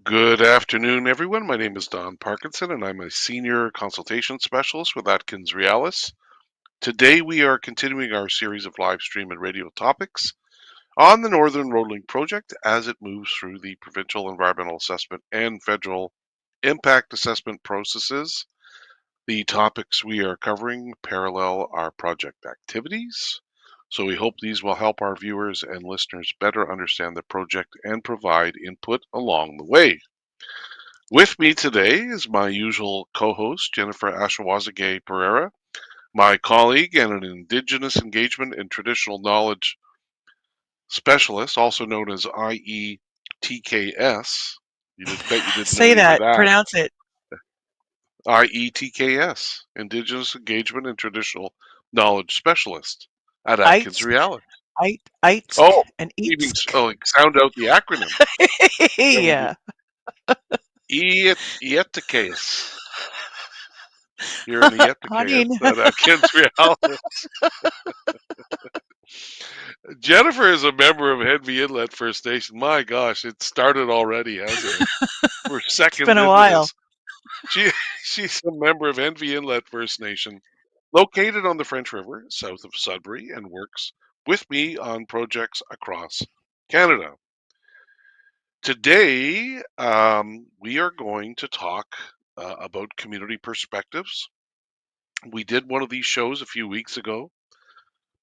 Good afternoon, everyone. My name is Don Parkinson, and I'm a senior consultation specialist with Atkins Realis. Today, we are continuing our series of live stream and radio topics on the Northern Road Link project as it moves through the provincial environmental assessment and federal impact assessment processes. The topics we are covering parallel our project activities. So we hope these will help our viewers and listeners better understand the project and provide input along the way. With me today is my usual co-host, Jennifer Ashawazagay Pereira, my colleague and an Indigenous Engagement and Traditional Knowledge Specialist, also known as IETKS. Bet you didn't know Say any of that. that. Pronounce it. IETKS, Indigenous Engagement and Traditional Knowledge Specialist at Atkins Eitsk, Reality. Eitsk, Oh, and even Eatsk. oh, sound out the acronym. Yeah, we do. Yeah. IETKS. Here in the Honey. IETKS at Atkins Reality. Jennifer is a member of Henvey Inlet First Nation. My gosh, it started already, hasn't it? We're It's been seconds a into while. this. She she's a member of Henvey Inlet First Nation, located on the French River, south of Sudbury, and works with me on projects across Canada. Today, we are going to talk about community perspectives. We did one of these shows a few weeks ago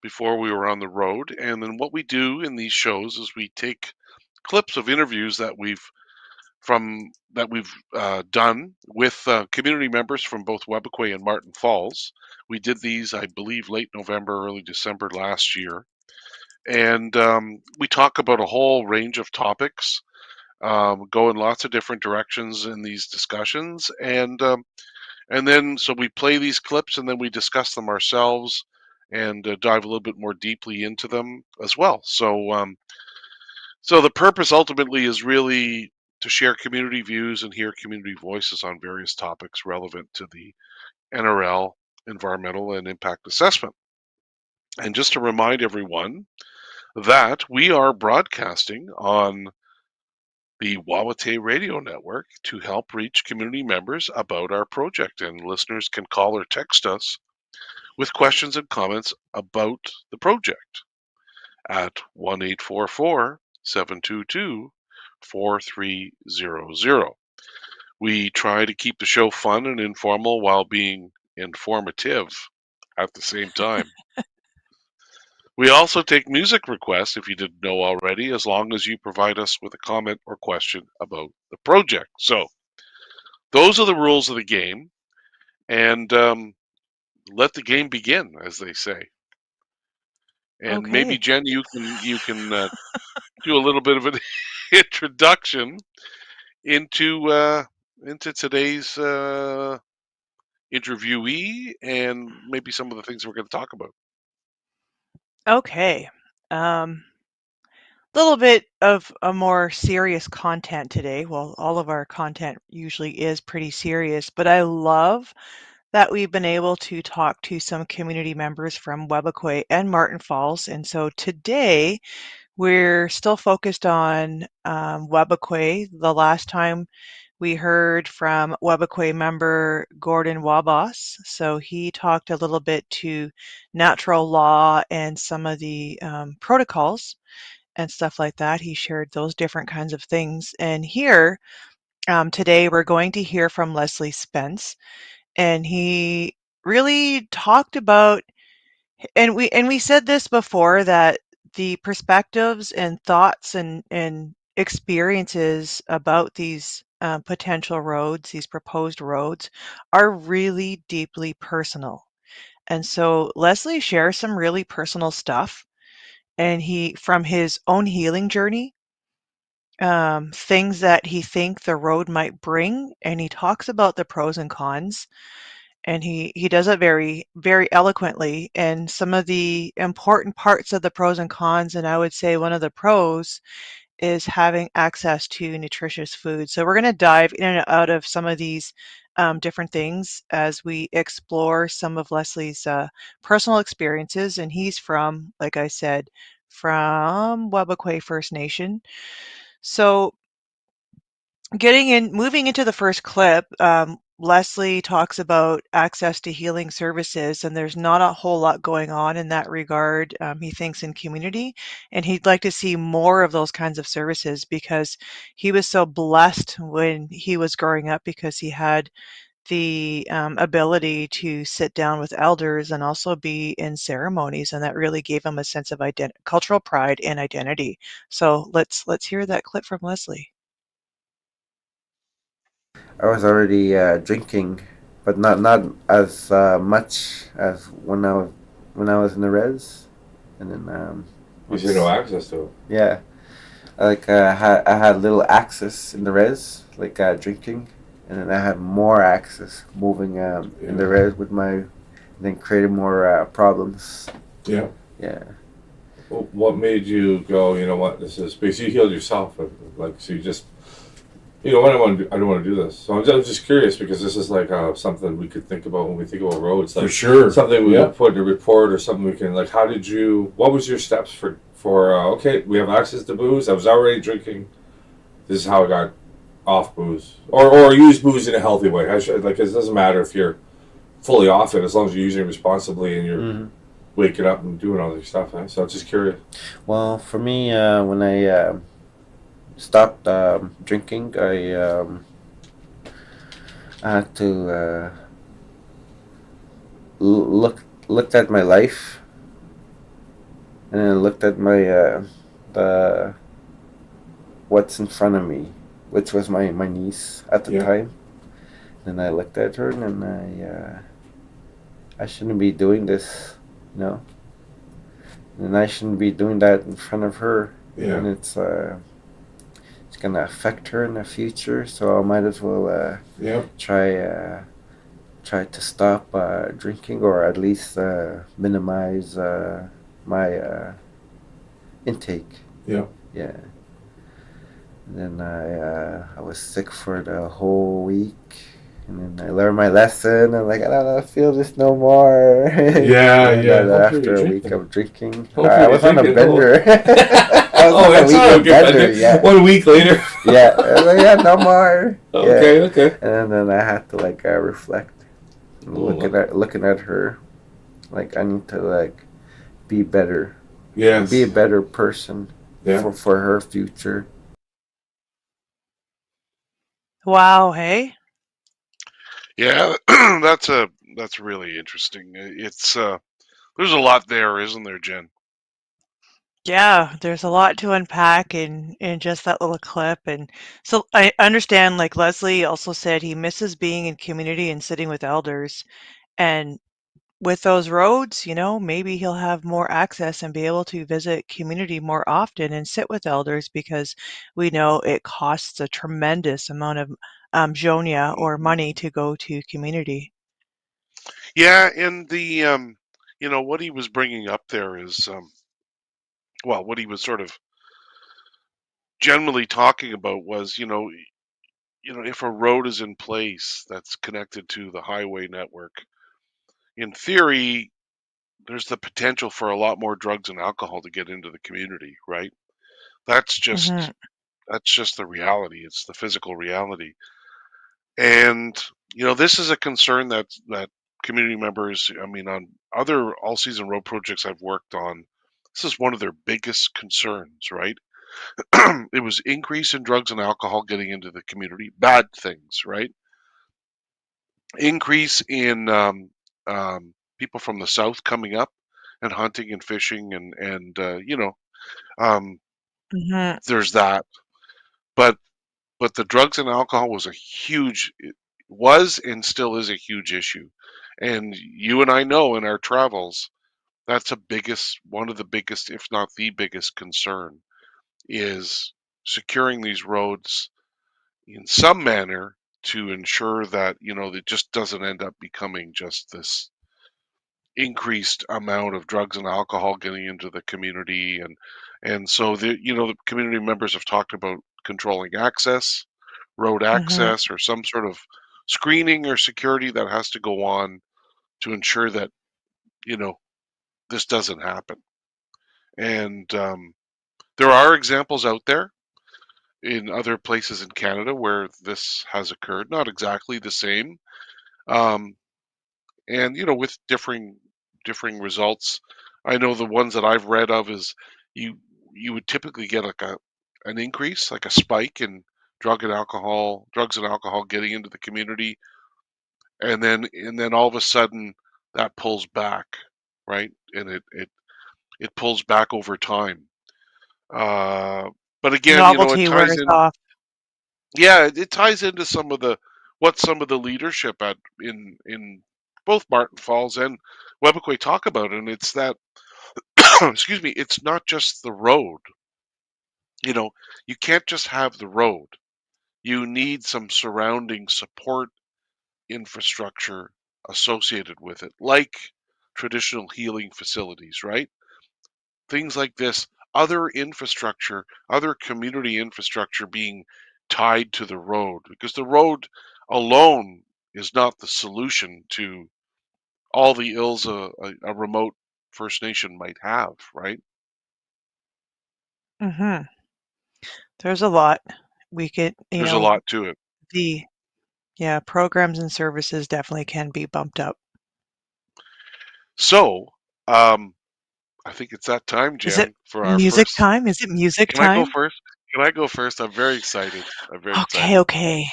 before we were on the road, and then what we do in these shows is we take clips of interviews that we've done with community members from both Webequie and Martin Falls. We did these, I believe, late November, early December last year, and we talk about a whole range of topics, go in lots of different directions in these discussions, and then so we play these clips and then we discuss them ourselves and dive a little bit more deeply into them as well. So the purpose ultimately is really to share community views and hear community voices on various topics relevant to the NRL environmental and impact assessment. And just to remind everyone that we are broadcasting on the Wawate Radio Network to help reach community members about our project. And listeners can call or text us with questions and comments about the project at 1-844 722 4300. We try to keep the show fun and informal while being informative at the same time. We also take music requests, if you didn't know already, as long as you provide us with a comment or question about the project. So, those are the rules of the game, and let the game begin, as they say. And maybe Okay. Jen, you can do a little bit of an introduction into into today's interviewee and maybe some of the things we're going to talk about. Okay. Little bit of a more serious content today. Well, all of our content usually is pretty serious, but I love that we've been able to talk to some community members from Webequie and Martin Falls. And so today we're still focused on Webequie. The last time we heard from Webequie member Gordon Wabos. So he talked a little bit to natural law and some of the protocols and stuff like that. He shared those different kinds of things. And here today we're going to hear from Leslie Spence, and he really talked about, and we said this before, that the perspectives and thoughts and experiences about these potential roads, these proposed roads, are really deeply personal. And so Leslie shares some really personal stuff, and he from his own healing journey, things that he think the road might bring, and he talks about the pros and cons, and he does it very very eloquently, and some of the important parts of the pros and cons. And I would say one of the pros is having access to nutritious food. So we're going to dive in and out of some of these different things as we explore some of Leslie's personal experiences. And he's from, like I said, from Webequie First Nation. So Moving into the first clip, Leslie talks about access to healing services, and there's not a whole lot going on in that regard, he thinks, in community. And he'd like to see more of those kinds of services because he was so blessed when he was growing up because he had the ability to sit down with elders and also be in ceremonies, and that really gave him a sense of cultural pride and identity. So let's hear that clip from Leslie. I was already drinking, but not as much as when I was in the res, and then You say no access to it. yeah, like I had little access in the res, like drinking, and then I had more access moving in the Yeah. res with my, then created more problems. Yeah. Yeah. Well, what made you go? You know what? This is because you healed yourself. Like so, you just what I want to do. I don't want to do this. So I'm just curious because this is like something we could think about when we think about roads. Like For sure. something we Yeah. could put in a report or something we can like. How did you? What was your steps for? Okay, we have access to booze. I was already drinking. This is how I got off booze or use booze in a healthy way. Like it doesn't matter if you're fully off it as long as you're using it responsibly and you're Hmm. waking up and doing all this stuff. So I'm just curious. Well, for me, when I stopped drinking, I had to looked at my life, and then looked at my the what's in front of me, which was my niece at the Yeah. time. And I looked at her, and then I shouldn't be doing this, you know, and I shouldn't be doing that in front of her, and Yeah. it's gonna affect her in the future. So I might as well Yeah. try try to stop drinking, or at least minimize my intake. Yeah. Yeah. And then I was sick for the whole week, and then I learned my lesson. I'm like, I don't feel this no more. Yeah. And Yeah. then Hopefully after you're a week drinking. of drinking, Hopefully I you're was on a drinking. bender. I was Oh, on a that's week not a of good bender. bender. Yeah, 1 week later. yeah. I was like, yeah, no more. Yeah. Okay. Okay. And then I had to like reflect, Oh, looking at her, like I need to like be better, yes. be a better person Yeah. for her future. Wow, hey? Yeah, that's really interesting. It's there's a lot there, isn't there, Jen? Yeah, there's a lot to unpack in just that little clip. And so I understand, like Leslie also said, he misses being in community and sitting with elders. And with those roads, maybe he'll have more access and be able to visit community more often and sit with elders because we know it costs a tremendous amount of jonia or money to go to community. Yeah, and the what he was bringing up there is well, what he was sort of generally talking about was, if a road is in place that's connected to the highway network, in theory, there's the potential for a lot more drugs and alcohol to get into the community, right? That's Hmm. just that's just the reality. It's the physical reality. And this is a concern that community members, I mean, on other all season road projects I've worked on, this is one of their biggest concerns, right? It was increase in drugs and alcohol getting into the community, bad things, right? Increase in people from the south coming up and hunting and fishing and um, Hmm. there's that. But the drugs and alcohol was a huge was and still is a huge issue. And you and I know in our travels that's a biggest one of the biggest, if not the biggest concern is securing these roads in some manner to ensure that it just doesn't end up becoming just this increased amount of drugs and alcohol getting into the community. And so the community members have talked about controlling access, road Hmm. access, or some sort of screening or security that has to go on to ensure that you know this doesn't happen. And there are examples out there. in other places in Canada where this has occurred. Not exactly the same, um, and with differing results. I know the ones that I've read of is you you would typically get like an increase, like a spike in drugs and alcohol getting into the community, and then all of a sudden that pulls back, right? And it pulls back over time. Uh, but again, it Novelty ties wears in. off. Yeah, it ties into some of the leadership in both Martin Falls and Webequie talk about, and it's that excuse me, it's not just the road. You can't just have the road. You need some surrounding support infrastructure associated with it, like traditional healing facilities, right? Things like this, other community infrastructure being tied to the road, because the road alone is not the solution to all the ills a remote First Nation might have, right? Hmm. There's a lot. We could, There's a lot to it. the programs and services definitely can be bumped up. So, I think it's that time, Is it Jan, for our music first. time? Is it music Can I go time? first? Can I go first? I'm very excited. Okay.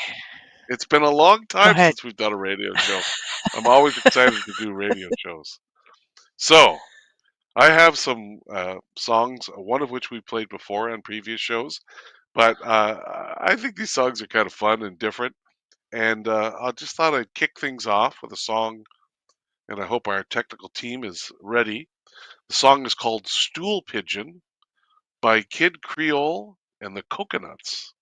It's been a long Go time ahead. since we've done a radio show. I'm always excited to do radio shows. So, I have some songs, one of which we played before on previous shows, but I think these songs are kind of fun and different. And I just thought I'd kick things off with a song, and I hope our technical team is ready. The song is called Stool Pigeon by Kid Creole and the Coconuts.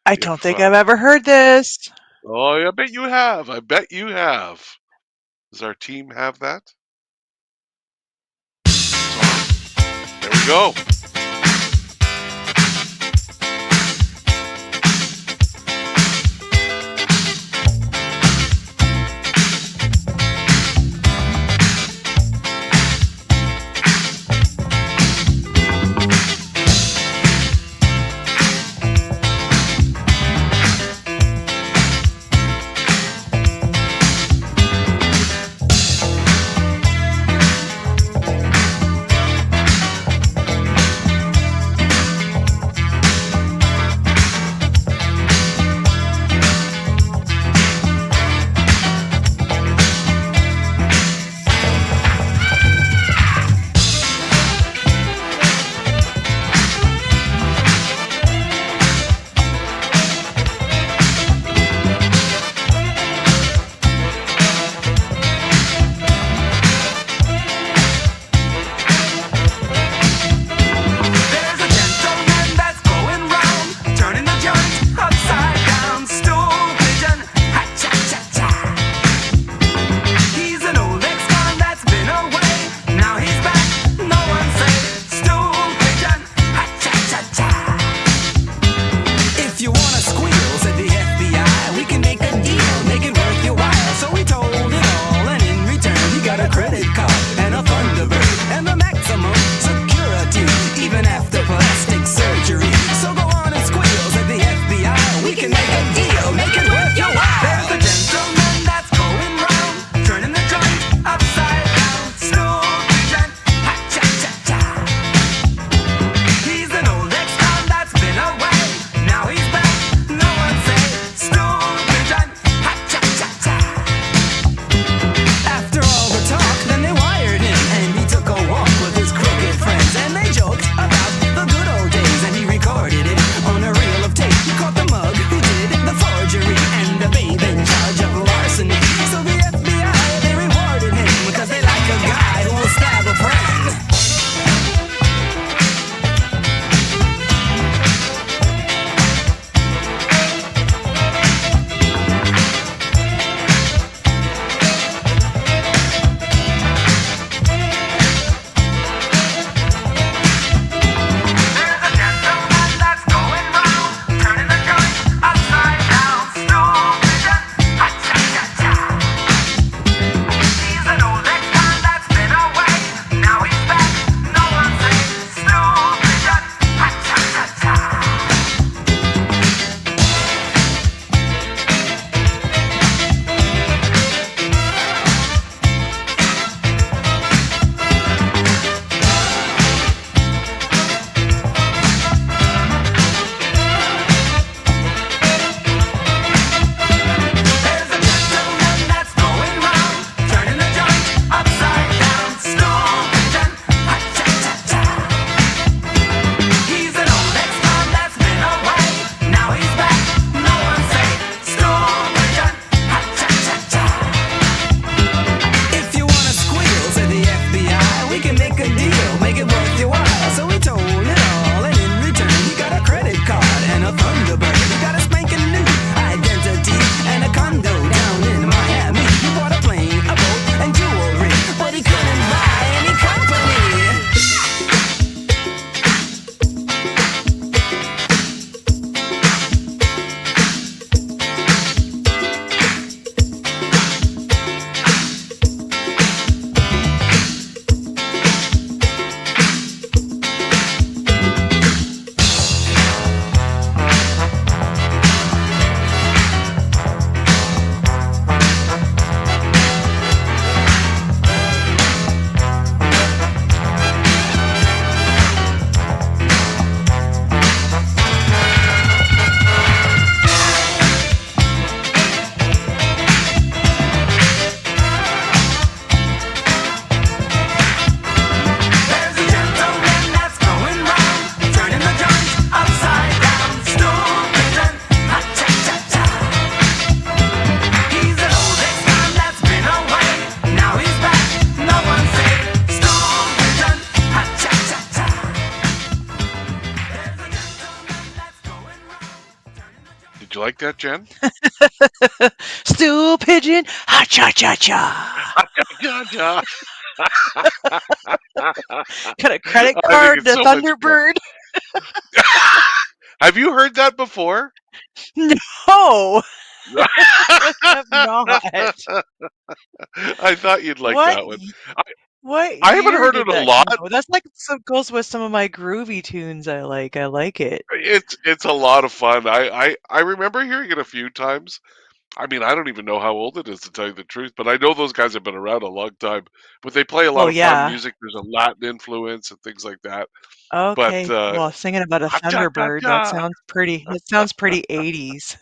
I don't think I've ever heard this. Oh, I bet you have. I bet you have. Does our team have that song? There we go. you like that, Jen? Stool pigeon, ha cha cha cha. Ja, ja. Got a credit I think card it's to so much fun. Thunderbird? Have you heard that before? No, I have not. I thought you'd like What? that one. I, What I haven't year heard did it a that lot. come out? That's like some goes with some of my groovy tunes I like. I like it. It's a lot of fun. I remember hearing it a few times. I mean, I don't even know how old it is to tell you the truth, but I know those guys have been around a long time. But they play a lot Well, of fun yeah. music. There's a Latin influence and things like that. But Okay. Well, singing about a ha cha cha Thunderbird, cha. that sounds pretty 80s.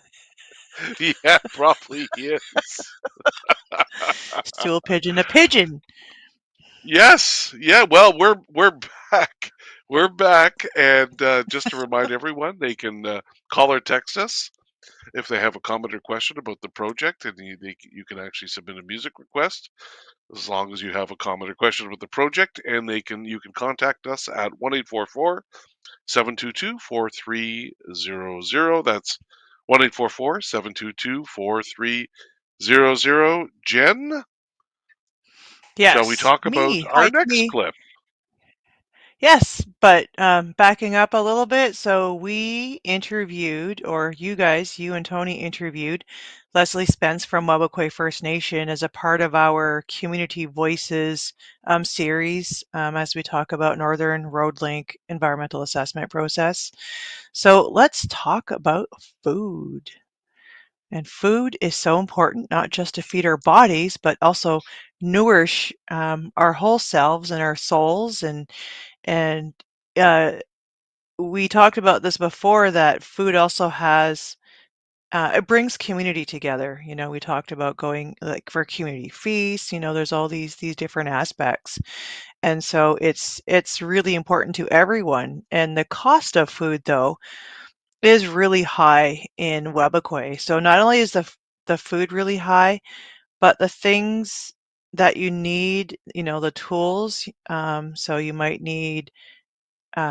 Yeah, probably is. Stool pigeon, a pigeon. Yes. Yeah. Well, we're back. We're back, and just to remind everyone, they can call or text us if they have a comment or question about the project, and you can actually submit a music request as long as you have a comment or question about the project, and you can contact us at 1-844-722-4300. That's 1-844-722-4300. Jen, shall we Yes, talk about me. Hi, our it's next me. clip? Yes, but backing up a little bit, so we interviewed, or you guys, you and Tony interviewed Leslie Spence from Wabakwe First Nation as a part of our Community Voices series as we talk about Northern Road Link environmental assessment process. So let's talk about food. And food is so important, not just to feed our bodies, but also nourish our whole selves and our souls. And uh, we talked about this before that food also has it brings community together. You know, we talked about going like for community feasts. You know, there's all these different aspects, and so it's really important to everyone. And the cost of food, though, is really high in Webakwe. So not only is the food really high, but the things that you need, you know, the tools. So you might need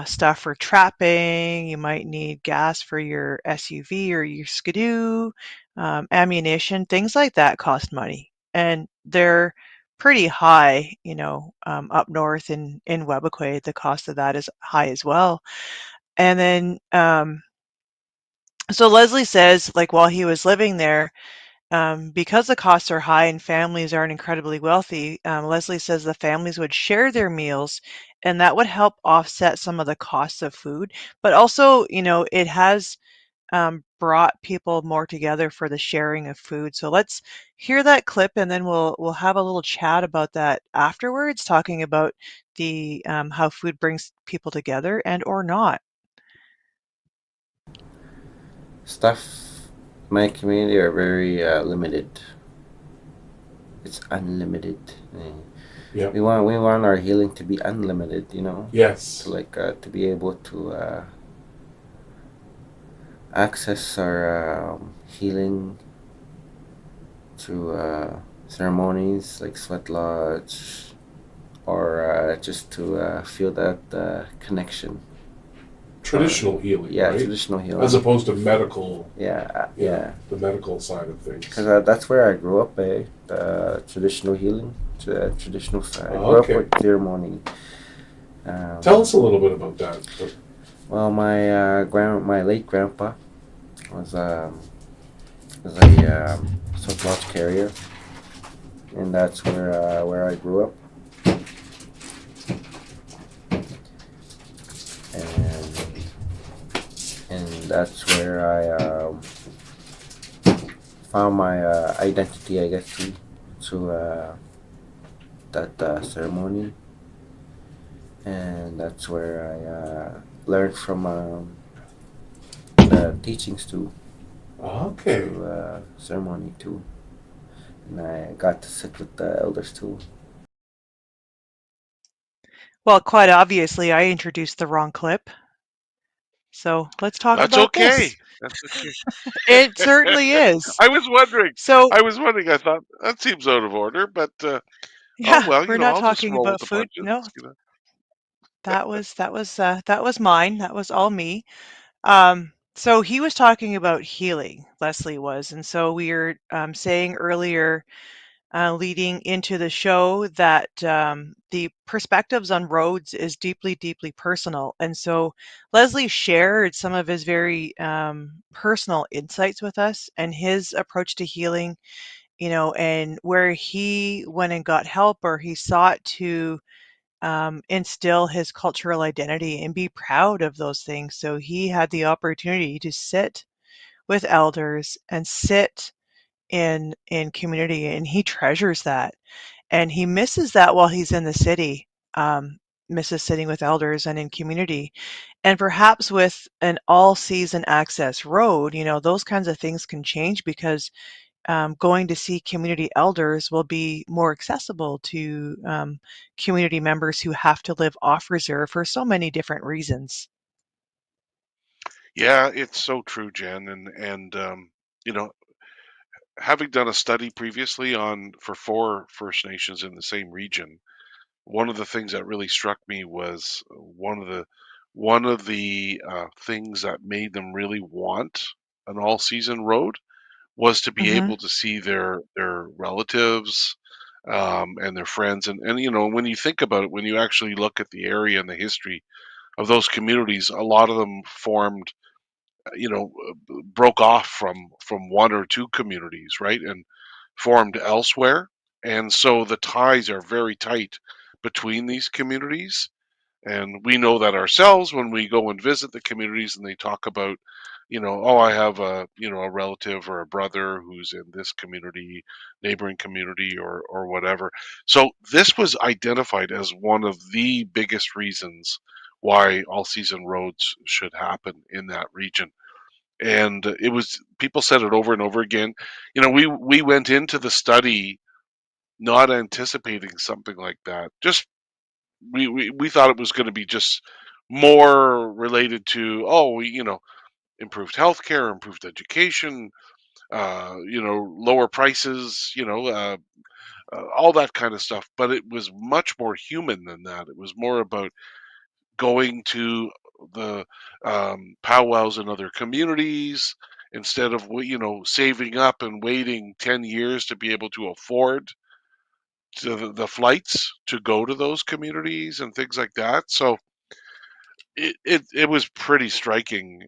stuff for trapping. You might need gas for your SUV or your skidoo, ammunition, things like that cost money, and they're pretty high. You know, up north in Webakwe, the cost of that is high as well. And then so Leslie says, like while he was living there, because the costs are high and families aren't incredibly wealthy, Leslie says the families would share their meals and that would help offset some of the costs of food. But also, you know, it has brought people more together for the sharing of food. So let's hear that clip and then we'll have a little chat about that afterwards, talking about the how food brings people together and or not. Stuff in my community are very limited. It's unlimited. Yeah. We want our healing to be unlimited. You know, Yes. to be able to access our healing through ceremonies like sweat lodge, or just to feel that connection. Traditional healing, Yeah, right? traditional healing. As opposed to medical. Yeah. The medical side of things. Because that's where I grew up, the traditional healing, traditional side. I grew up with ceremony. Tell us a little bit about that. Well, my late grandpa was a sweat lodge carrier, and that's where I grew up. And that's where I found my identity, I guess, through that ceremony, and that's where I learned from the teachings too. Okay. Through ceremony too, and I got to sit with the elders too. Well, quite obviously, I introduced the wrong clip. So let's talk That's about okay. this. That's okay. It certainly is. I was wondering. So I thought that seems out of order, but oh yeah, well. we're not I'll just talking roll with about the food. punches. No, that was mine. That was all me. Um, So he was talking about healing, Leslie was. And so we were saying earlier, leading into the show, that the perspectives on roads is deeply, deeply personal. And so Leslie shared some of his very personal insights with us and his approach to healing, and where he went and got help, or he sought to instill his cultural identity and be proud of those things. So he had the opportunity to sit with elders and sit in community, and he treasures that, and he misses that while he's in the city. Misses sitting with elders and in community, and perhaps with an all season access road, those kinds of things can change, because going to see community elders will be more accessible to community members who have to live off reserve for so many different reasons. Yeah, it's so true, Jen. And you know, having done a study previously on for 4 First Nations in the same region, one of the things that really struck me was one of the things that made them really want an all-season road was to be Hmm. able to see their relatives, and their friends. And when you think about it, when you actually look at the area and the history of those communities, a lot of them formed, broke off from one or two communities, right, and formed elsewhere. And so the ties are very tight between these communities. And we know that ourselves when we go and visit the communities and they talk about, oh, I have a relative or a brother who's in this community, neighboring community, or whatever. So this was identified as one of the biggest reasons why all season roads should happen in that region. And it was, people said it over and over again. We went into the study not anticipating something like that. Just we thought it was going to be just more related to, improved healthcare, improved education, lower prices, all that kind of stuff. But it was much more human than that. It was more about going to the powwows in other communities instead of saving up and waiting 10 years to be able to afford the flights to go to those communities and things like that. So it was pretty striking,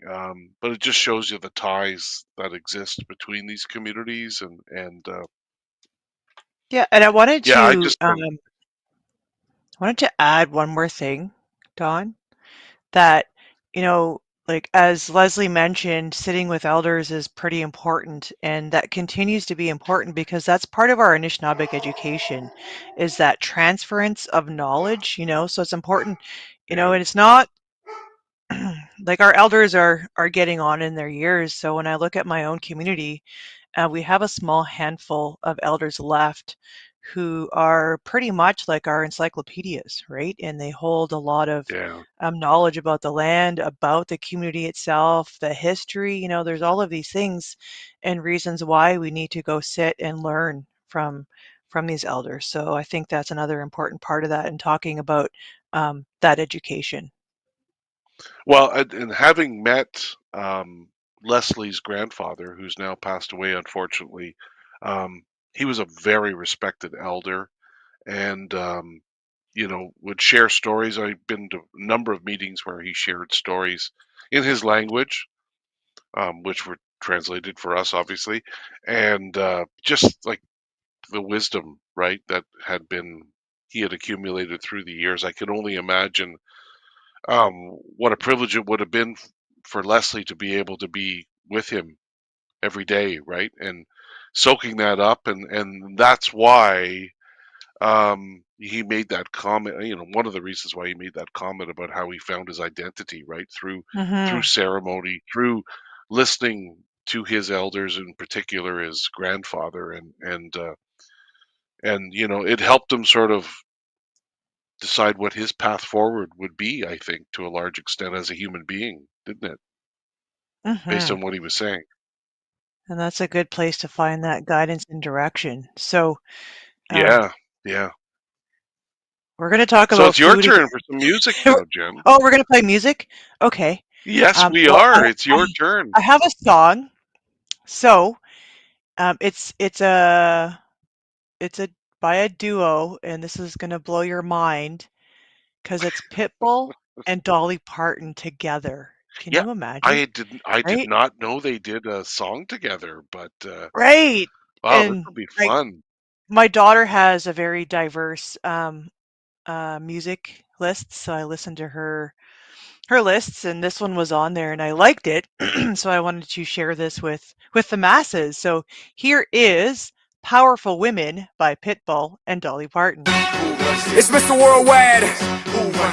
but it just shows you the ties that exist between these communities. And Yeah, and I wanted yeah, I to just think, add one more thing, Don, that, like as Leslie mentioned, sitting with elders is pretty important, and that continues to be important because that's part of our Anishinaabeg education, is that transference of knowledge, so it's important, yeah. and it's not like our elders are getting on in their years. So when I look at my own community, we have a small handful of elders left who are pretty much like our encyclopedias, right? And they hold a lot of Yeah. knowledge about the land, about the community itself, the history. There's all of these things and reasons why we need to go sit and learn from these elders. So I think that's another important part of that, in talking about that education. Well, and having met Leslie's grandfather, who's now passed away, unfortunately, um, he was a very respected elder, and would share stories. I've been to a number of meetings where he shared stories in his language, which were translated for us, obviously, and just like the wisdom, right, that he had accumulated through the years. I can only imagine what a privilege it would have been for Leslie to be able to be with him every day, right, and soaking that up. And that's why he made that comment. One of the reasons why he made that comment about how he found his identity, right, through Hmm. ceremony, through listening to his elders, in particular his grandfather, and it helped him sort of decide what his path forward would be, I think, to a large extent as a human being, didn't it? Based Hmm. on what he was saying. And that's a good place to find that guidance and direction. So, um, Yeah, yeah. we're going to talk So about it's your food turn for again. some music now, Jen. Oh, we're going to play music? Okay. Yes, we Well, are. It's your turn. I have a song. So it's a by a duo, and this is gonna blow your mind because it's Pitbull and Dolly Parton together. Can Yeah, you imagine? I did Right? not know they did a song together, but Right. wow, this And will be like fun. my daughter has a very diverse music list, so I listened to her lists, and this one was on there, and I liked it, so I wanted to share this with the masses. So here is "Powerful Women" by Pitbull and Dolly Parton. It's Mr. Worldwide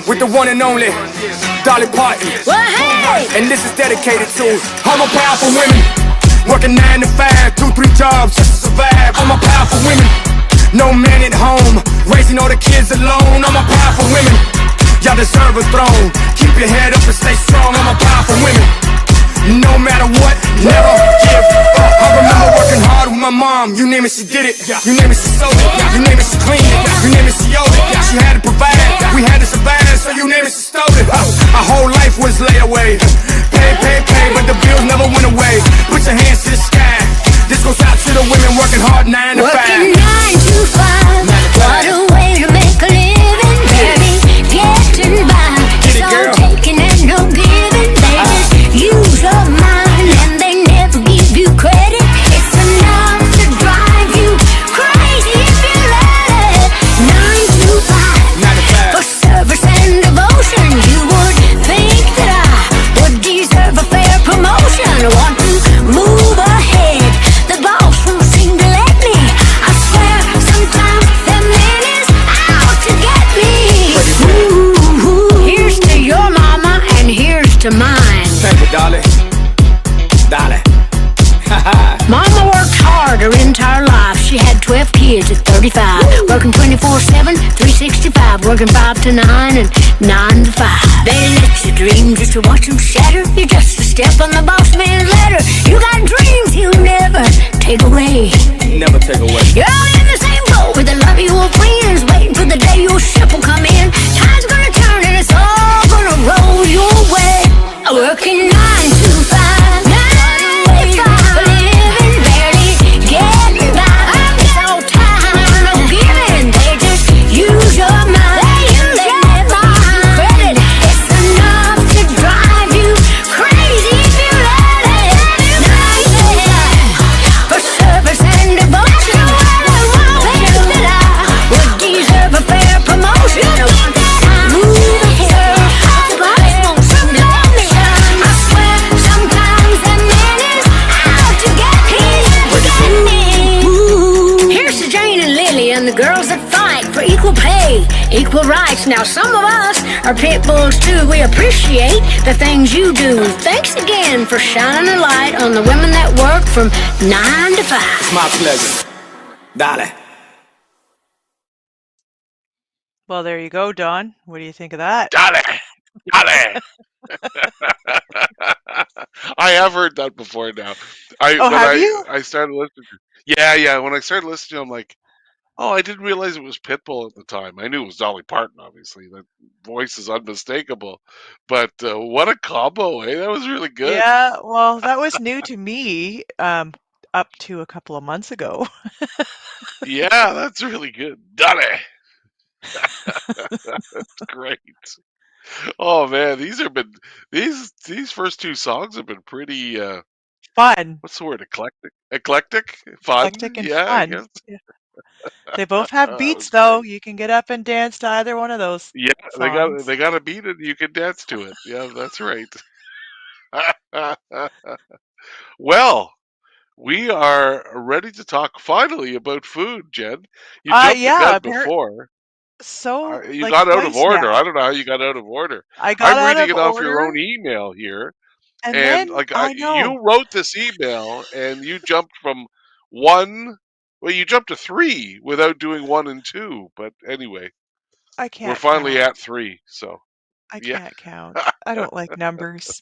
with the one and only Dolly Parton. Well, hey! And this is dedicated to all my powerful women. Working 9 to 5, 2, 3 jobs just to survive. All my powerful women. No man at home, raising all the kids alone. All my powerful women. Y'all deserve a throne. Keep your head up and stay strong. All my powerful women. No matter what, never give up. I remember working hard with my mom. You name it, she did it. You name it, she sold it. You name it, she cleaned it. You name it, she owed it. She had to provide. We had to survive, so you name it, she stole it. Our whole life was layaway. Pay, but the bills never went away. Put your hands to the sky. This goes out to the women working hard 9 to 5. Working 9 to 5. What a way to make a living, baby. Getting by. Get It's it, all girl. taking and no giving. They just use your mind and they never give you credit. It's enough to drive you crazy if you let it. 9 to 5. 9 to 5. For service and devotion, you would think that I would deserve a fair promotion. I want to move ahead. The boss won't seem to let me. I swear, sometimes the man is out to get me. Ooh, here's to your mama and here's to mine. Thank you, Dolly. Dolly. Mama worked hard her entire life. She had 12 kids at 35. Working 24/7, 365. Working 5 to 9 and 9 to 5. They let you dream just to watch them shatter. You're just a step on the boss man's ladder. You got dreams he'll never take away. Never take away. You're all in the same boat with a lot of your friends, waiting for the day your ship will come in. Time's gonna turn and it's all gonna roll your way. Working 9 to 5. 9 to 5. Living barely getting by. It's all time, no giving. They just use your mind. They never give you credit. It's enough to drive you crazy if you let it. 9 to 5. For service and devotion. Think that I would deserve a fair promotion. I want that move ahead. The boss won't seem to let me. I swear, sometimes the man is out to get me. Here's to Jane and Lily and the girls that fight for equal pay, equal rights. Now some of us are pit bulls too. We appreciate the things you do. Thanks again for shining a light on the women that work from 9 to 5. It's my pleasure. Dolly. Well, there you go, Don. What do you think of that? Dolly, Dolly. I have heard that before now. Oh, have you? I started listening. Yeah. When I started listening, I'm like, oh, I didn't realize it was Pitbull at the time. I knew it was Dolly Parton, obviously. That voice is unmistakable. But what a combo, eh? That was really good. Yeah, well, that was new to me up to a couple of months ago. Yeah, that's really good. Dolly. That's great. Oh man, these first two songs have been pretty Fun. what's the word? Eclectic? Fun? Eclectic and Yeah, I fun. guess. Yeah. They both have That beats was though. great. You can get up and dance to either one of those Yeah, songs. they got a beat and you can dance to it. Yeah, that's right. Well, we are ready to talk finally about food, Jen. You jumped the Yeah, gun before. so You like got out of twice order. now. I don't know how you got out of order. I got I'm out reading of it off your order, own email here. and And then like I you know wrote this email and you jumped from one, well, you jumped to three without doing one and two. But anyway, I we're can't finally count. at three. So I yeah, can't count. I don't like numbers.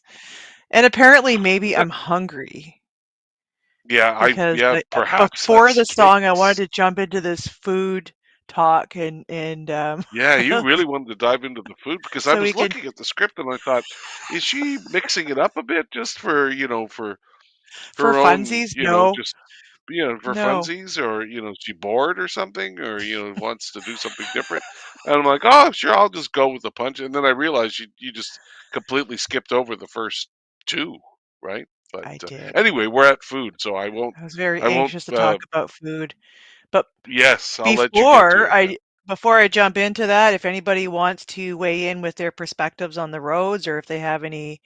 And apparently maybe I'm hungry because yeah, perhaps before that's the the song I wanted case. to jump into this food talk and Yeah, you really wanted to dive into the food because I so we was can looking at the script and I thought, is she mixing it up a bit just for, for for her own, funsies. No, just for no. funsies, or is she bored or something, or wants to do something different? And I'm like, oh, sure, I'll just go with the punch. And then I realized you just completely skipped over the first two, right? But I did. anyway, we're at food, so I won't, I was very I won't. anxious to talk about food. But Yes, I'll let you get to before it then. I before I jump into that, if anybody wants to weigh in with their perspectives on the roads, or if they have any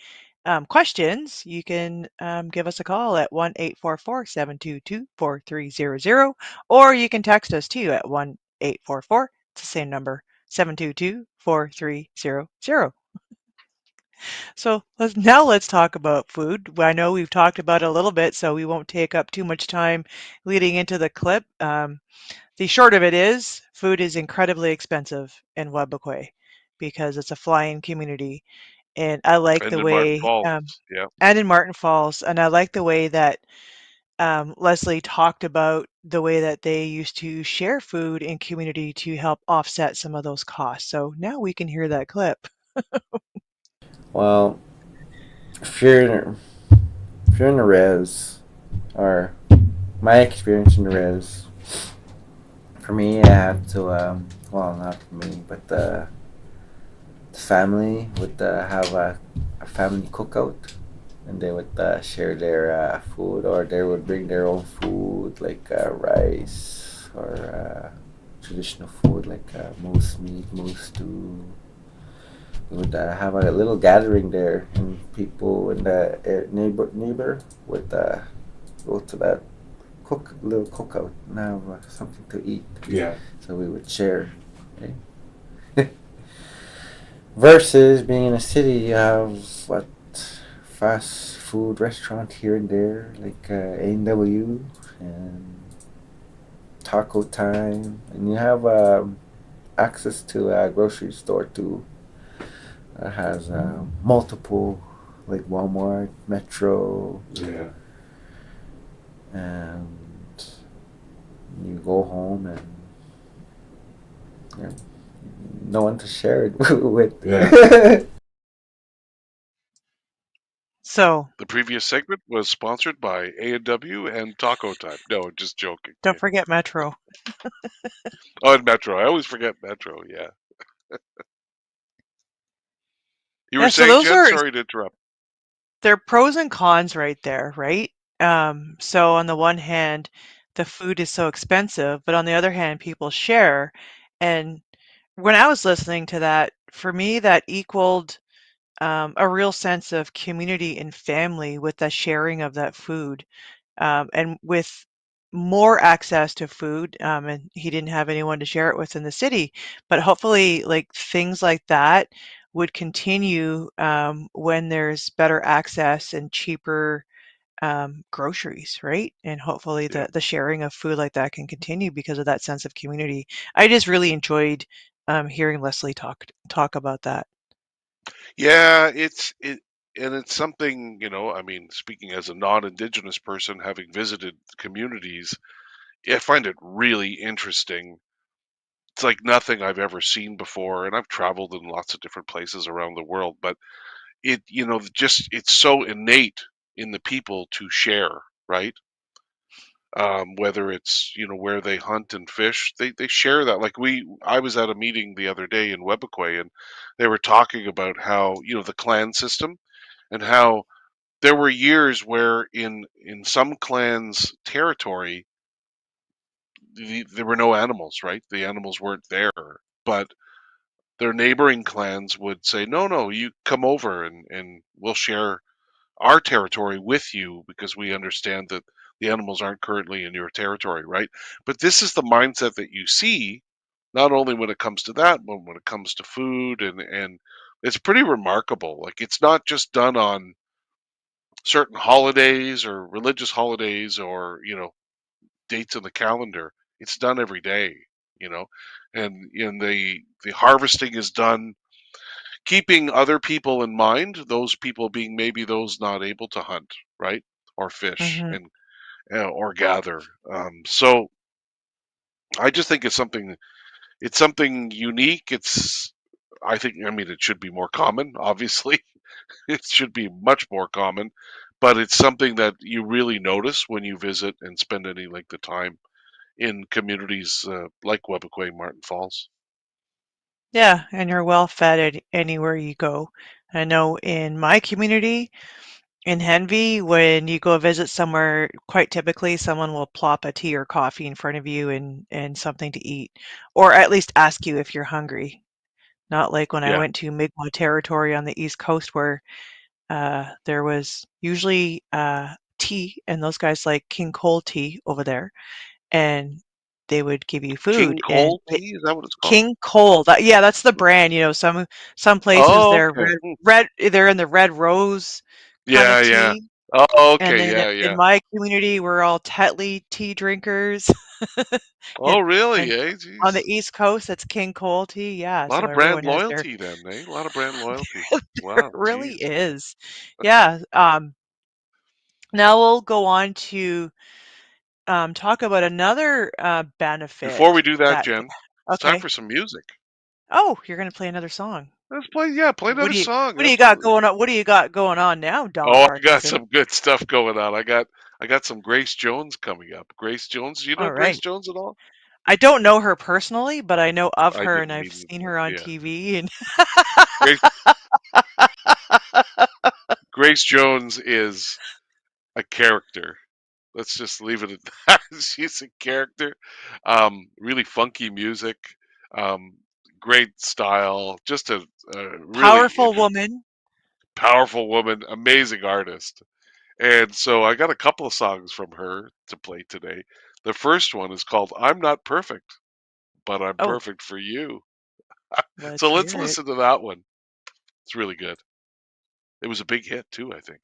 questions, you can give us a call at 1-844-722-4300, or you can text us too at 1-844. It's the same number, 722-4300. So let's talk about food. I know we've talked about it a little bit, so we won't take up too much time leading into the clip. The short of it is, food is incredibly expensive in Webequie because it's a fly-in community, and I like And the in Martin way, Falls, yeah. and in Martin Falls, and I like the way that Leslie talked about the way that they used to share food in community to help offset some of those costs. So now we can hear that clip. Well, if you're in a res, or my experience in the res, for me, I had to well, not for me, but the family would have a family cookout, and they would share their food, or they would bring their own food, like rice, or traditional food like moose meat, moose stew. We would have a little gathering there, and people in the neighbor would go to that little cookout and have something to eat. Yeah. So we would share. Okay? Versus being in a city, you have what, fast food restaurant here and there, like A&W and Taco Time, and you have access to a grocery store too. That has multiple, like Walmart, Metro, Yeah. and you go home and no one to share it with. Yeah. So The previous segment was sponsored by A&W and Taco Time. No, just joking. don't forget Metro. Oh, and Metro. I always forget Metro. Yeah. You were Yeah, so saying, those Jen? are Sorry to interrupt. they're pros and cons right there, right? So on the one hand, the food is so expensive, but on the other hand, people share. And when I was listening to that, for me, that equaled a real sense of community and family with the sharing of that food. And with more access to food, and he didn't have anyone to share it with in the city, but hopefully, like things like that would continue when there's better access and cheaper groceries, right? And hopefully, Yeah. the sharing of food like that can continue because of that sense of community. I just really enjoyed hearing Leslie talk about that. Yeah, and it's something, I mean, speaking as a non-Indigenous person, having visited communities, I find it really interesting. It's like nothing I've ever seen before, and I've traveled in lots of different places around the world, but just it's so innate in the people to share, right? Whether it's, where they hunt and fish, they share that. Like I was at a meeting the other day in Webequie, and they were talking about how, the clan system, and how there were years where in some clans' territory, there were no animals, right? The animals weren't there, but their neighboring clans would say, no, no, you come over and we'll share our territory with you because we understand that the animals aren't currently in your territory, right? But this is the mindset that you see not only when it comes to that, but when it comes to food, and it's pretty remarkable. Like, it's not just done on certain holidays or religious holidays, or dates in the calendar. It's done every day, you know, and the harvesting is done keeping other people in mind, those people being maybe those not able to hunt, right? Or fish Hmm. and or gather. So I just think it's something it's something unique. I mean, it should be more common, obviously. It should be much more common, but it's something that you really notice when you visit and spend any length of time in communities like Webbequay and Martin Falls. Yeah, and you're well fed anywhere you go. I know in my community, in Henvey, when you go visit somewhere, quite typically someone will plop a tea or coffee in front of you and something to eat, or at least ask you if you're hungry. Not like when I Yeah. went to Mi'kmaq territory on the East Coast where there was usually tea, and those guys like King Cole tea over there, and they would give you King food. And Cole tea, is that what it's called? King Cole, yeah, that's the brand. You know, some places Oh, they're okay. they're in the red rose kind Yeah, of yeah. tea. Oh, And okay. then Yeah, in yeah. my community, we're all Tetley tea drinkers. Oh, really? And Eh? on the Jeez. East Coast, it's King Cole tea. Yeah, A lot so of brand everyone has their loyalty then, eh? A lot of brand loyalty. there Wow, really geez. is. Yeah. Now we'll go on to talk about another Before benefit we do that, that. Jen, it's time Okay. for some music. Oh, you're gonna play another song. Let's play What another do you song. what do you got Absolutely. going on? What do you got going on now, Don Oh, I got Parkinson? some good stuff going on. I got some Grace Jones coming up. Grace Jones, do you know All Grace right. Jones at all? I don't know her personally, but I know of I her and didn't I've mean, seen her on yeah. TV and Grace Grace Jones is a character. Let's just leave it at that. She's a character. Really funky music. Um, great style. Just a really powerful woman. powerful woman. Amazing artist. And so I got a couple of songs from her to play today. The first one is called "I'm Not Perfect, but I'm Oh, Perfect for You." let's So let's hear it. listen to that one. It's really good. It was a big hit too, I think.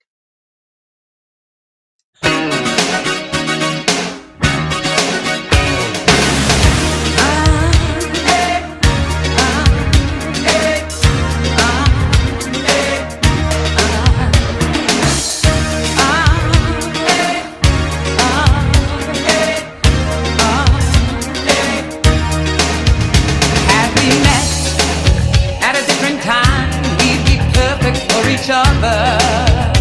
Had we met at a different time, we'd be perfect for each other.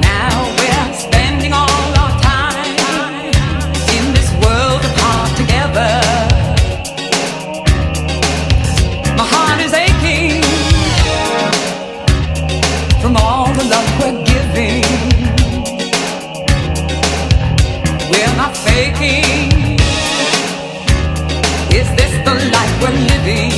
Now we're spending all our time in this world apart together. My heart is aching from all the love we're giving. We're not faking. Is this the life we're living?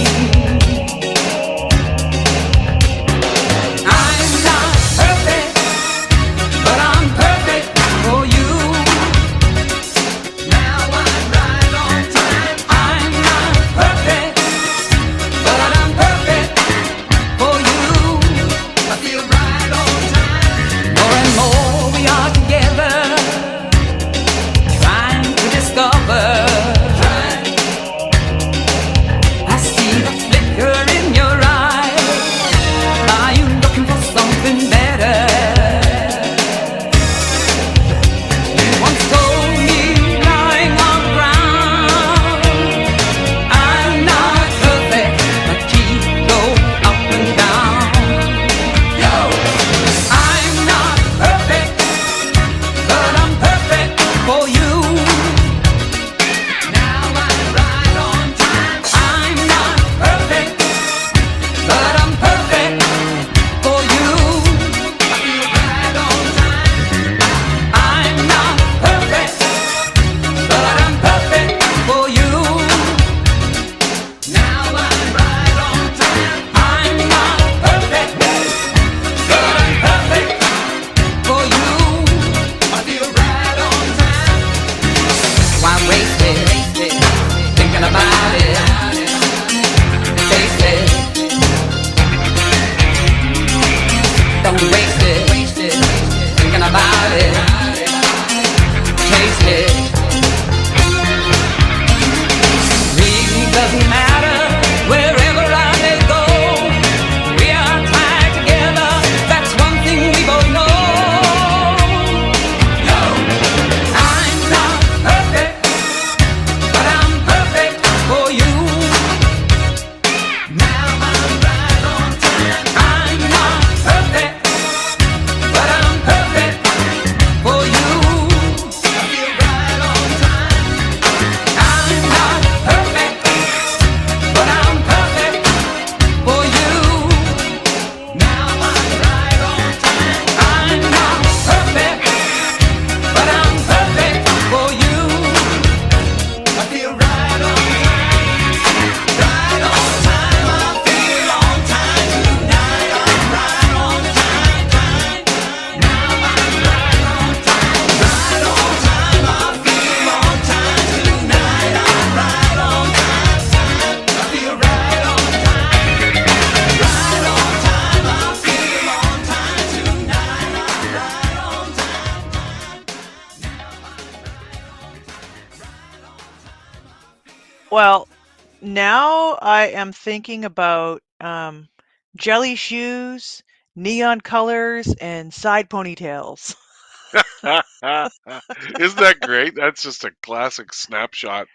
Well, now I am thinking about jelly shoes, neon colors, and side ponytails. Isn't that great? That's just a classic snapshot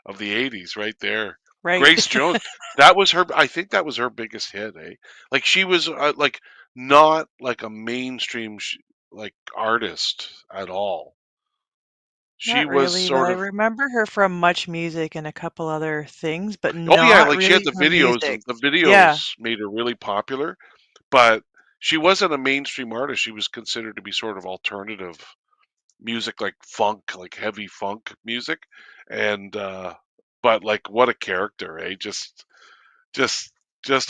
of the 80s right there. Right. Grace Jones, that was her, I think that was her biggest hit, eh? Like she was like not like a mainstream like artist at all. She Not was really, but sort I of, remember her from Much Music and a couple other things, but oh yeah, not like she had really the from videos music. and the Yeah, videos made her really popular, but she wasn't a mainstream artist. She was considered to be sort of alternative music, like funk, like heavy funk music. And but like what a character, eh? Just just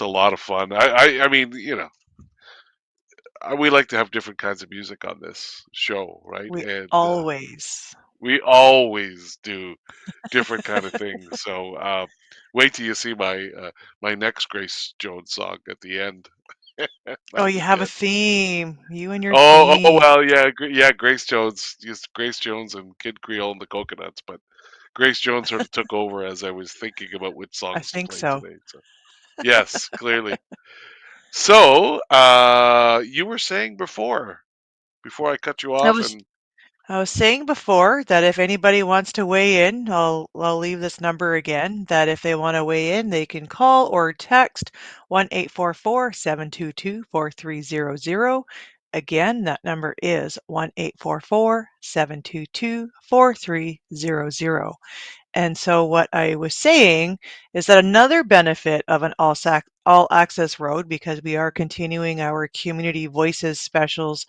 a lot of fun. I mean, we like to have different kinds of music on this show, right? we And always. we always do different kind of things. So wait till you see my next Grace Jones song at the end. Oh, That'll you be have a good. theme. You and your Oh theme. well, yeah, yeah. Grace Jones, just Grace Jones and Kid Creole and the Coconuts, but Grace Jones sort of took over as I was thinking about which I songs to think play so. today. So yes, clearly. So you were saying before I cut you I off, was and I was saying before that if anybody wants to weigh in, I'll leave this number again, that if they want to weigh in, they can call or text 1-844-722-4300. Again, that number is 1-844-722-4300. And so what I was saying is that another benefit of an all access road, because we are continuing our community voices specials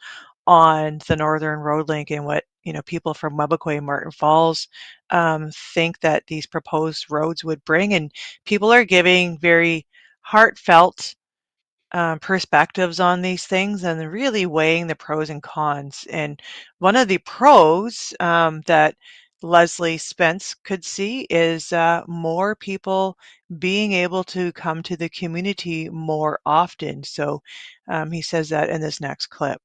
on the Northern Road Link, and what people from Webequie and Martin Falls think that these proposed roads would bring, and people are giving very heartfelt perspectives on these things and really weighing the pros and cons. And one of the pros that Leslie Spence could see is more people being able to come to the community more often. So he says that in this next clip.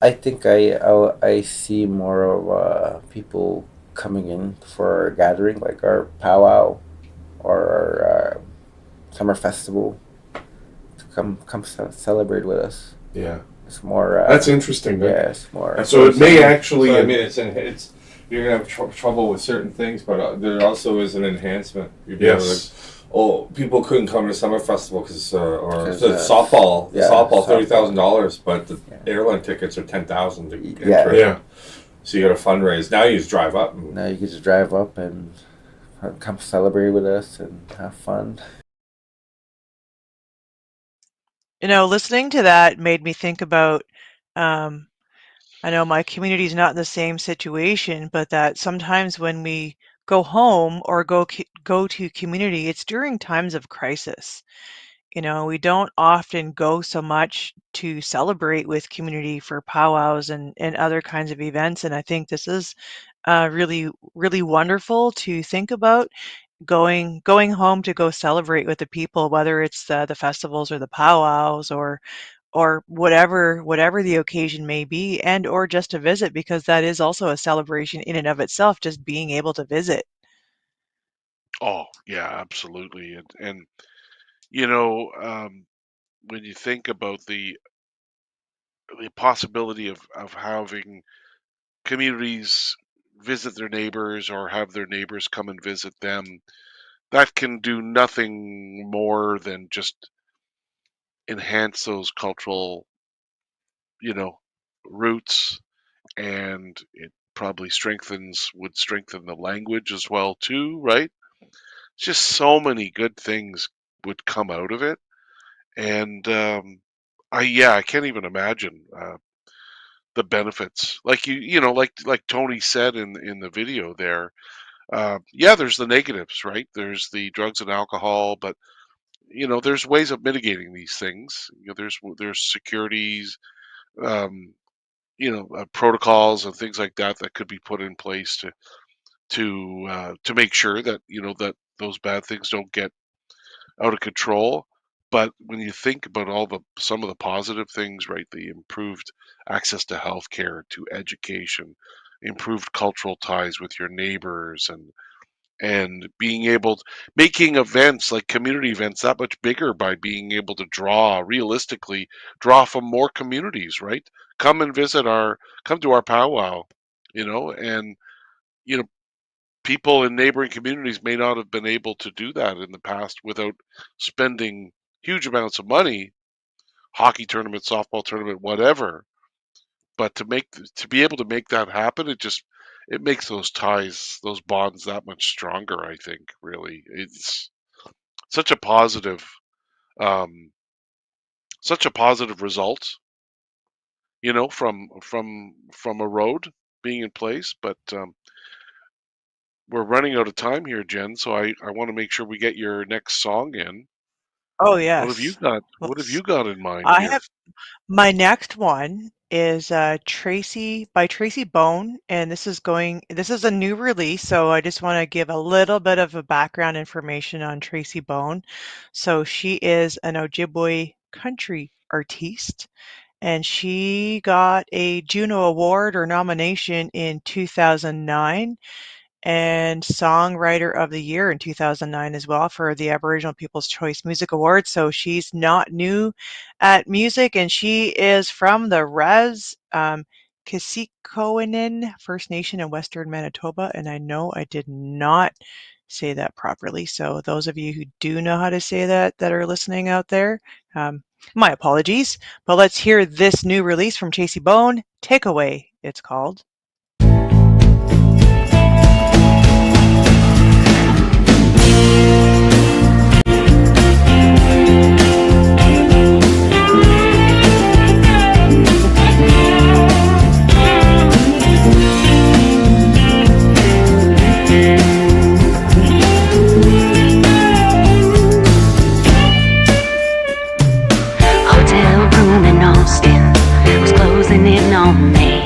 I think I see more of people coming in for a gathering, like our powwow or our summer festival, to come celebrate with us. Yeah, It's more. that's interesting. Nick. Yeah, it's more. So it may actually. I mean, it's you're gonna have trouble with certain things, but there also is an enhancement. You'd be able to, yes, people couldn't come to summer festival because or 'Cause, the softball, yeah, softball softball. $30,000, but the Yeah. airline tickets are 10,000 to enter. Yeah. Yeah. So you got to fundraise. Now you just drive up. Now you can just drive up and come celebrate with us and have fun. Listening to that made me think about. Um, I know my community is not in the same situation, but that sometimes when we go home or go to community, it's during times of crisis. We don't often go so much to celebrate with community for powwows and other kinds of events. And I think this is really, really wonderful to think about going home to go celebrate with the people, whether it's the festivals or the powwows or whatever the occasion may be, and or just to visit, because that is also a celebration in and of itself, just being able to visit. oh yeah, absolutely. And you know, when you think about the possibility of having communities visit their neighbors or have their neighbors come and visit them, that can do nothing more than just enhance those cultural, you know, roots, and it probably would strengthen the language as well too, right? Just so many good things would come out of it. And I can't even imagine the benefits. Like like Tony said in the video there. Yeah, there's the negatives, right? There's the drugs and alcohol, but there's ways of mitigating these things. There's securities, um, protocols and things like that that could be put in place to make sure that that those bad things don't get out of control. But when you think about some of the positive things, right, the improved access to healthcare, to education, improved cultural ties with your neighbors, and and being able making events like community events that much bigger by being able to realistically draw from more communities, right? Come and come to our powwow, and you know people in neighboring communities may not have been able to do that in the past without spending huge amounts of money, hockey tournament, softball tournament, whatever. But to be able to make that happen, it makes those ties, those bonds that much stronger, I think, really. It's such a positive um such a positive result, from a road being in place. But we're running out of time here, Jen, so I want to make sure we get your next song in. Oh, What have you yes. got? What have you got in mind I here? have my next one is Tracy by Tracy Bone, and this is a new release, so I just want to give a little bit of a background information on Tracy Bone. So she is an Ojibwe country artiste, and she got a Juno Award or nomination in 2009 and Songwriter of the Year in 2009 as well for the Aboriginal People's Choice Music Awards. So she's not new at music, and she is from the Kisikoinen First Nation in Western Manitoba. And I know I did not say that properly. So those of you who do know how to say that are listening out there, my apologies. But let's hear this new release from Tracy Bone, Takeaway, it's called. Hotel room in Austin was closing in on me.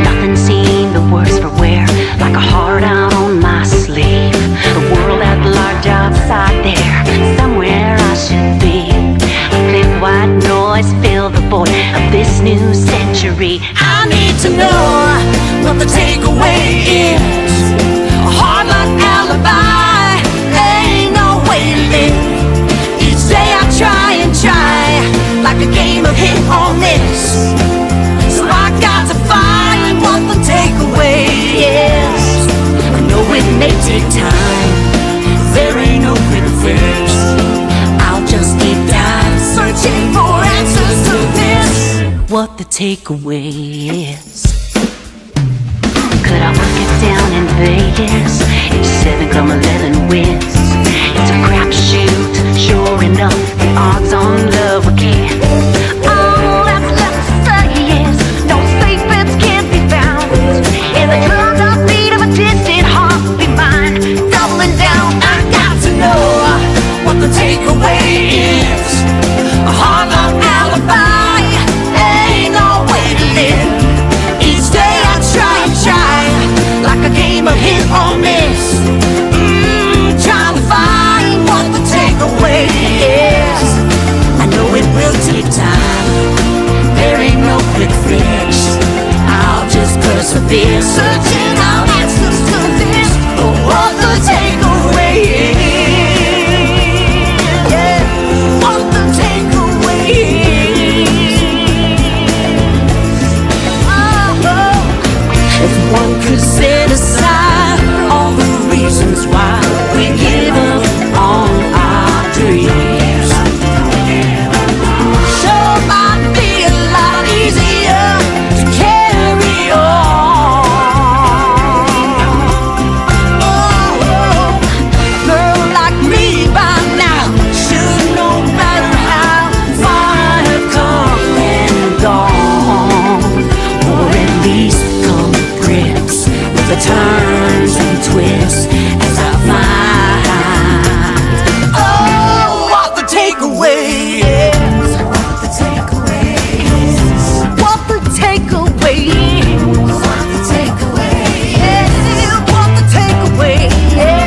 Nothing seemed the worse for wear, like a heart out on my sleeve. The world at large outside there, somewhere I should be. A thick white noise filled the void of this new century. I need to know what the takeaway is. A hard luck alibi, ain't no way to live. Each day I try and try, like a game of hit or miss. So I got to find what the takeaway is. I know it may take time, there ain't no quick fix. I'll just keep diving, searching for answers to this. What the takeaway is. Could I work it down in Vegas? It's 7-11 wins. It's a crapshoot, sure enough. The odds on love we can. All that's left to say is no safe bets can be found. And the drummed up beat of a distant heart will be mine. Doubling down, I got to know what the takeaway is. A hard luck alibi, ain't no way to live. Each day I try and try, like a game of hit or miss. Trying to find what the takeaway is. I know it will take time, there ain't no quick fix. I'll just persevere, searching out answers to this. For what the takeaway is. Yeah, what the takeaway is. If one could set aside all the reasons why we give up on our dreams, sure might be a lot easier to carry on. Oh, girl like me by now should know better how far I have come and gone, or at least come to grips with the turns and twists as I find. Oh, what the takeaway is. What the takeaway is. What the takeaway is. What the takeaway is. What the takeaway is.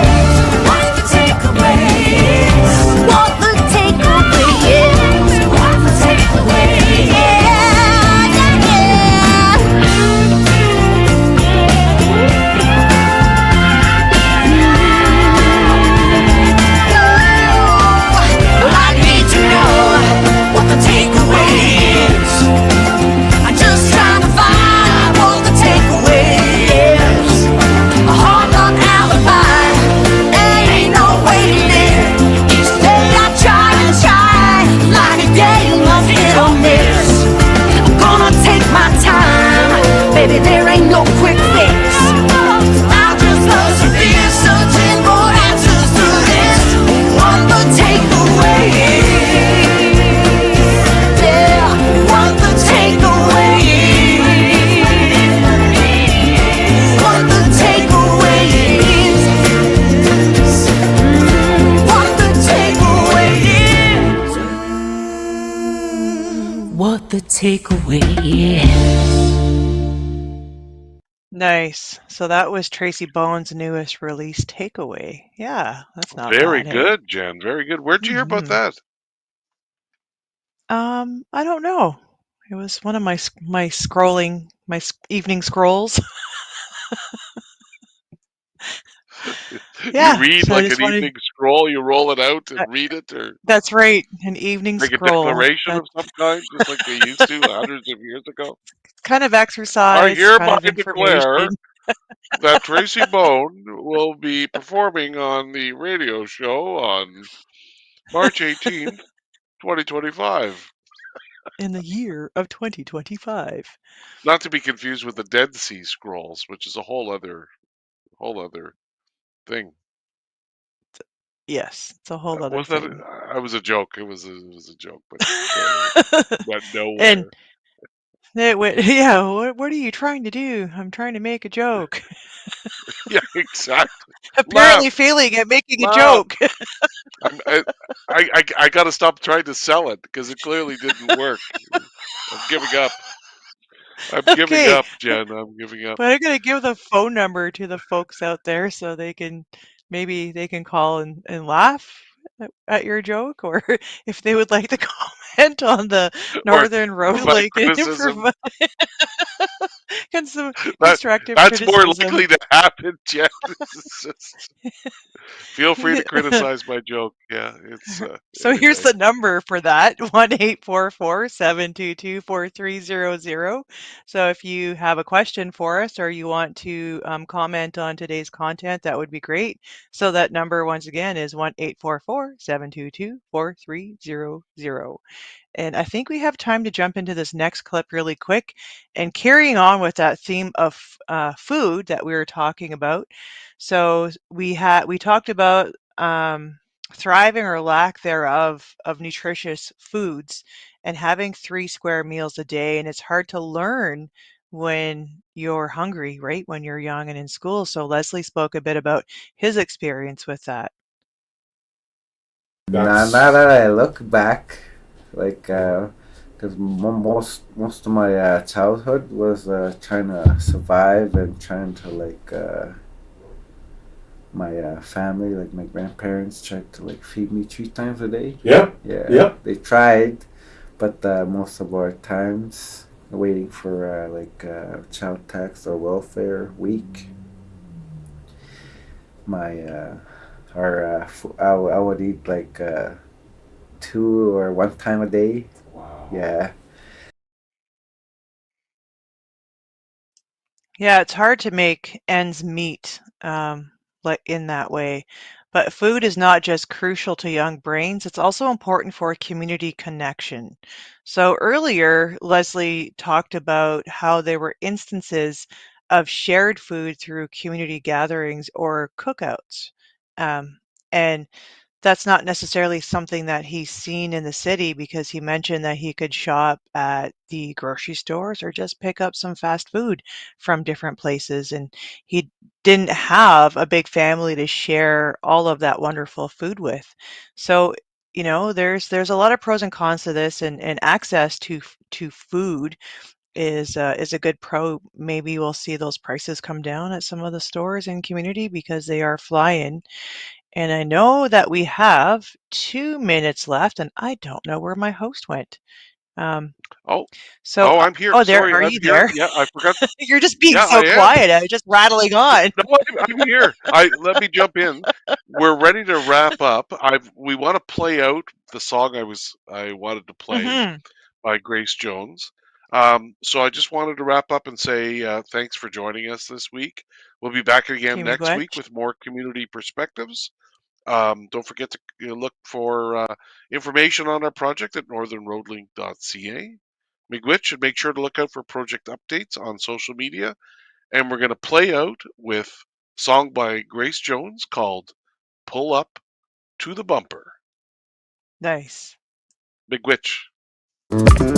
What the takeaway is. What the takeaway is. What the takeaway is. Yeah. baby, there ain't no quick fix. I'll just persevere, searching for answers to this. What the takeaway is. Yeah, what the takeaway is. What the takeaway is. What the takeaway is. What the takeaway is. Nice. So that was Tracy Bones' newest release, Takeaway. Yeah, that's not Very bad, hey? good, Jen. Very good. Where'd you hear about Mhm. that? I don't know. It was one of my scrolling, my evening scrolls. Yeah, You read so I like just an wanted. evening scroll, you roll it out and Uh, read it, or that's right, an evening make a scroll. declaration That of some kind, just like they used to hundreds of years ago. kind of I exercise, kind hereby of declare information. that Tracy Bone will be performing on the radio show on March 18th, 2025. In the year of 2025. Not to be confused with the Dead Sea Scrolls, which is a whole other thing. Yes, it's a whole other Wasn't thing. that? I was a joke. It was a joke, but apparently went And nowhere. it went, yeah, what are you trying to do? I'm trying to make a joke. Yeah, exactly. Apparently Laugh, failing at making a laugh. joke. I'm, I got to stop trying to sell it because it clearly didn't work. I'm giving up. I'm giving Okay, up, Jen. I'm giving up. but I'm gonna give the phone number to the folks out there so maybe they can call and laugh at your joke, or if they would like to comment on the Or Northern Road provide Lake and criticism. and some That constructive that's more criticism. likely to happen, Jen. It's just, feel free to criticize my joke. Yeah, it's So here's anyway. the number for that, 1-844-722-4300. So if you have a question for us or you want to comment on today's content, that would be great. So that number once again is 1-844-722-4300. And I think we have time to jump into this next clip really quick. And carrying on with that theme of food that we were talking about. So we talked about thriving or lack thereof of nutritious foods and having 3 square meals a day. And it's hard to learn when you're hungry, right? When you're young and in school. So Leslie spoke a bit about his experience with that. Now that I look back, like, because most of my childhood was trying to survive and trying to my family, like my grandparents, tried to feed me 3 times a day. Yeah. Yeah, Yeah. they tried, but most of our times waiting for child tax or welfare week. My I would eat 2 or 1 time a day. Wow. Yeah. Yeah, it's hard to make ends meet like in that way. But food is not just crucial to young brains, it's also important for community connection. So earlier, Leslie talked about how there were instances of shared food through community gatherings or cookouts. And that's not necessarily something that he's seen in the city because he mentioned that he could shop at the grocery stores or just pick up some fast food from different places. And he didn't have a big family to share all of that wonderful food with. So, there's a lot of pros and cons to this, and access to food is a good pro. Maybe we'll see those prices come down at some of the stores in community because they are flying. And I know that we have 2 minutes left, and I don't know where my host went. Um, Oh, so, I'm here. oh, there, Sorry, are I'm you here. there? Yeah, I forgot. You're just being Yeah, I so am. quiet. I was just rattling on. No, I'm here. Let me jump in. We're ready to wrap up. We want to play out the song I wanted to play Hmm. by Grace Jones. So I just wanted to wrap up and say thanks for joining us this week. We'll be back again next week with more community perspectives. Don't forget to look for information on our project at northernroadlink.ca. Miigwech, and make sure to look out for project updates on social media. And we're going to play out with a song by Grace Jones called Pull Up to the Bumper. Nice. Miigwech.